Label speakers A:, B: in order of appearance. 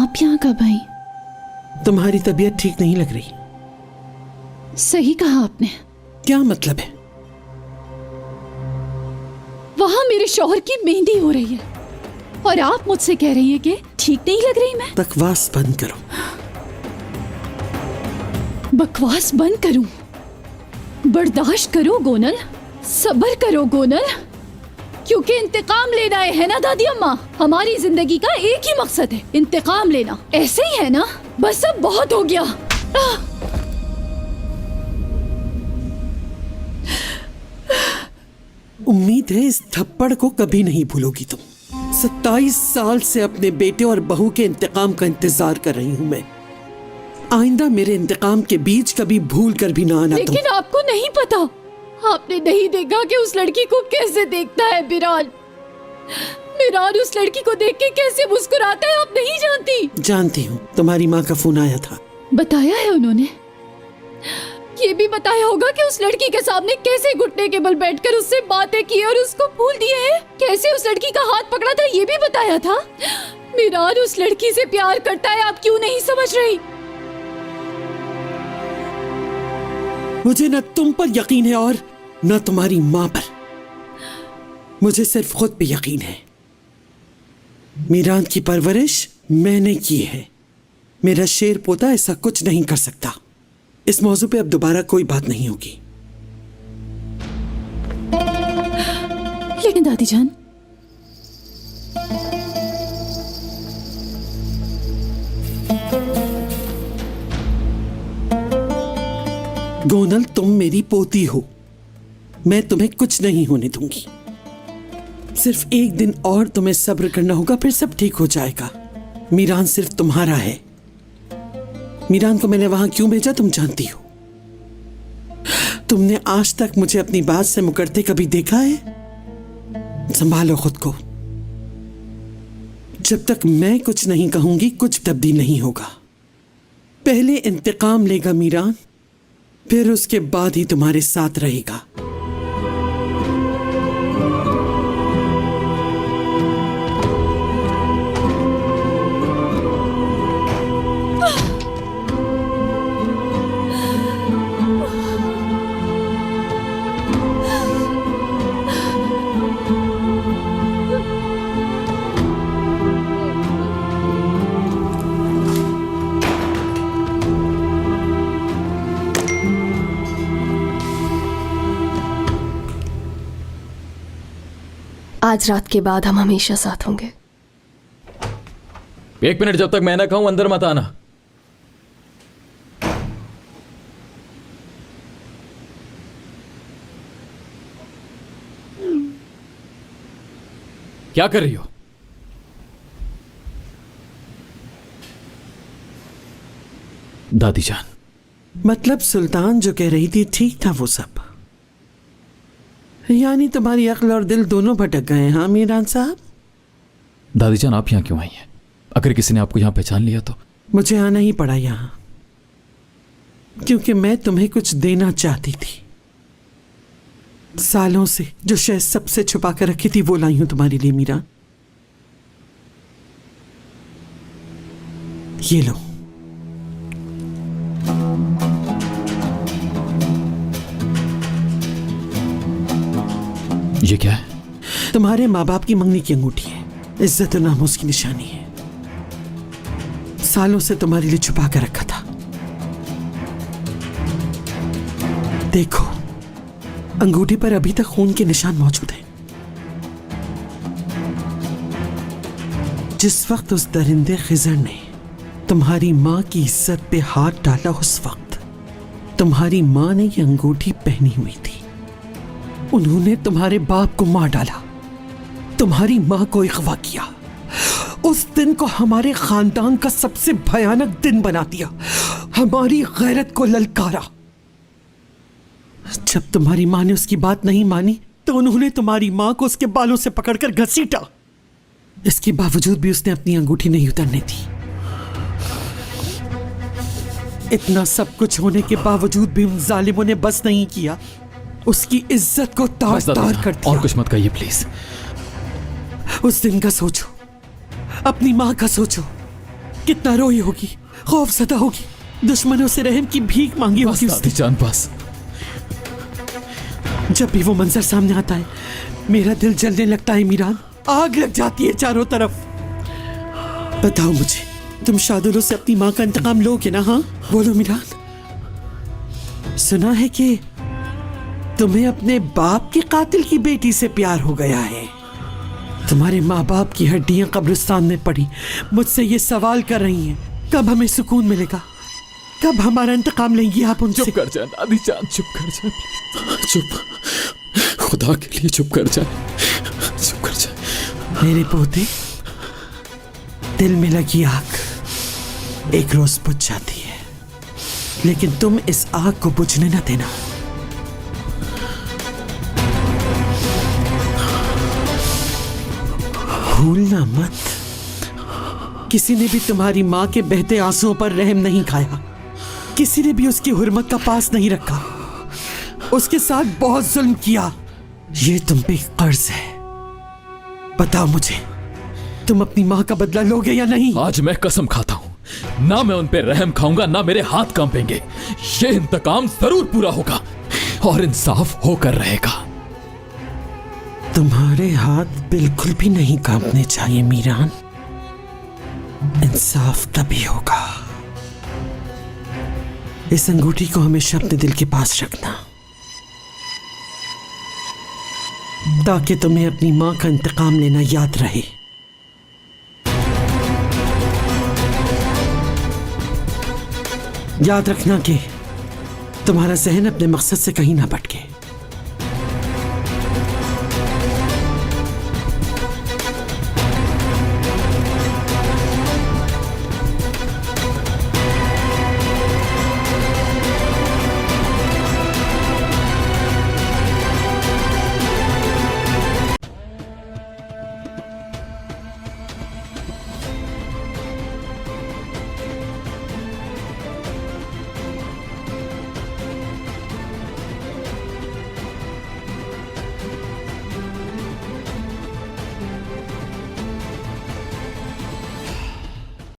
A: आप यहाँ कब आई?
B: तुम्हारी तबीयत ठीक नहीं लग रही।
A: सही कहा आपने।
B: क्या मतलब है?
A: वहां मेरे शौहर की मेहंदी हो रही है और आप मुझसे कह रही है कि ठीक नहीं लग रही मैं?
B: बकवास बंद करो।
A: बकवास बंद करूं? बर्दाश्त करो गोनल, सब्र करो गोनल, क्योंकि इंतकाम लेना है ना दादी अम्मा। हमारी जिंदगी का एक ही मकसद है, इंतकाम लेना। ऐसे ही है ना? बस अब बहुत हो गया।
B: उम्मीद है इस थप्पड़ को कभी नहीं भूलोगी तुम। 27 साल से अपने बेटे और बहू के इंतकाम का इंतजार कर रही हूँ मैं। आइंदा मेरे इंतकाम के बीच कभी भूल कर भी ना आना।
A: लेकिन आपको नहीं पता, आपने नहीं देखा कि उस लड़की को कैसे देखता है बिरान। बिरान उस लड़की को देख के कैसे मुस्कुराता है, आप नहीं जानती।
B: जानती हूँ, तुम्हारी माँ का फोन आया था।
A: बताया है उन्होंने? ये भी बताया होगा कि उस लड़की के सामने कैसे घुटने के बल बैठकर उससे बातें की और उसको फूल दिए हैं, कैसे उस लड़की का हाथ पकड़ा था, ये भी बताया था। बिरान उस लड़की से प्यार करता है, आप क्यों नहीं समझ रही?
B: मुझे न तुम पर यकीन है और न तुम्हारी माँ पर। मुझे सिर्फ खुद पे यकीन है। मीरान की परवरिश मैंने की है। मेरा शेर पोता ऐसा कुछ नहीं कर सकता। इस मौजू पे अब दोबारा कोई बात नहीं होगी।
A: लेकिन दादी जान,
B: गोनल, तुम मेरी पोती हो। मैं तुम्हें कुछ नहीं होने दूंगी। सिर्फ एक दिन और तुम्हें सब्र करना होगा, फिर सब ठीक हो जाएगा। मीरान सिर्फ तुम्हारा है। मीरान को मैंने वहां क्यों भेजा तुम जानती हो। तुमने आज तक मुझे अपनी बात से मुकरते कभी देखा है? संभालो खुद को। जब तक मैं कुछ नहीं कहूंगी कुछ तब्दील नहीं होगा। पहले इंतकाम लेगा मीरान, फिर उसके बाद ही तुम्हारे साथ रहेगा।
C: आज रात के बाद हम हमेशा साथ होंगे।
D: 1 मिनट, जब तक मैं ना कहूं अंदर मत आना। क्या कर रही हो? दादी जान।
B: मतलब सुल्तान जो कह रही थी ठीक था वो सब? यानी तुम्हारी अक्ल और दिल दोनों भटक गए। हाँ मीरान साहब?
D: दादी जान, आप यहां क्यों आई हैं? अगर किसी ने आपको यहां पहचान लिया तो?
B: मुझे आना ही पड़ा यहां क्योंकि मैं तुम्हें कुछ देना चाहती थी। सालों से जो शायद सबसे छुपा कर रखी थी वो लाई हूं तुम्हारे लिए मीरान। ये लो।
D: ये क्या है?
B: तुम्हारे माँ बाप की मंगनी की अंगूठी है। इज्जत और नामोस की निशानी है। सालों से तुम्हारे लिए छुपा कर रखा था। देखो, अंगूठी पर अभी तक खून के निशान मौजूद हैं। जिस वक्त उस दरिंदे खिजर ने तुम्हारी माँ की इज्जत पे हाथ डाला, उस वक्त तुम्हारी माँ ने ये अंगूठी पहनी हुई थी। उन्होंने तुम्हारे बाप को मार डाला, तुम्हारी माँ को अगवा किया। उस दिन को हमारे खानदान का सबसे भयानक दिन बना दिया, हमारी गैरत को ललकारा। जब तुम्हारी माँ ने उसकी बात नहीं मानी तो उन्होंने तुम्हारी माँ को उसके बालों से पकड़कर घसीटा। इसके बावजूद भी उसने अपनी अंगूठी नहीं उतारने दी। इतना सब कुछ होने के बावजूद भी उन जालिमों ने बस नहीं किया, उसकी इज्जत को तार-तार कर दिया।
D: और कुछ मत कहिए प्लीज।
B: उस दिन का सोचो, अपनी माँ का सोचो कितना रोई होगी, खौफजदा होगी, दुश्मनों से रहम की भीख मांगी
D: बस
B: होगी उसने।
D: दादीजान बस।
B: जब भी वो मंजर सामने आता है मेरा दिल जलने लगता है मीरान, आग लग जाती है चारों तरफ। बताओ मुझे, तुम शादुलो से अपनी माँ का इंतकाम लोगे ना? हाँ बोलो मीरान। सुना है कि तुम्हें अपने बाप के कातिल की बेटी से प्यार हो गया है। तुम्हारे माँ बाप की हड्डियां कब्रिस्तान में पड़ी मुझसे ये सवाल कर रही हैं, कब हमें सुकून मिलेगा, कब हमारा इंतकाम लेंगी आप उनसे?
D: चुप कर जाए दादीजान, चुप कर जाए प्लीज। चुप, खुदा के लिए चुप कर जाए, चुप कर जाए।
B: मेरे पोते, दिल में लगी आग एक रोज बुझ जाती है, लेकिन तुम इस आग को बुझने न देना। भूलना मत, किसी ने भी तुम्हारी मां के बहते आंसुओं पर रहम नहीं खाया, किसी ने भी उसकी हुर्मत का पास नहीं रखा, उसके साथ बहुत जुल्म किया। ये तुम पे कर्ज है। बताओ मुझे, तुम अपनी मां का बदला लोगे या नहीं?
D: आज मैं कसम खाता हूं, ना मैं उन पे रहम खाऊंगा, ना मेरे हाथ कांपेंगे। ये इंतकाम जरूर पूरा होगा और इंसाफ होकर रहेगा।
B: तुम्हारे हाथ बिल्कुल भी नहीं कांपने चाहिए मीरान। इंसाफ तभी होगा। इस अंगूठी को हमेशा अपने दिल के पास रखना, ताकि तुम्हें अपनी मां का इंतकाम लेना याद रहे। याद रखना कि तुम्हारा जहन अपने मकसद से कहीं ना भटके।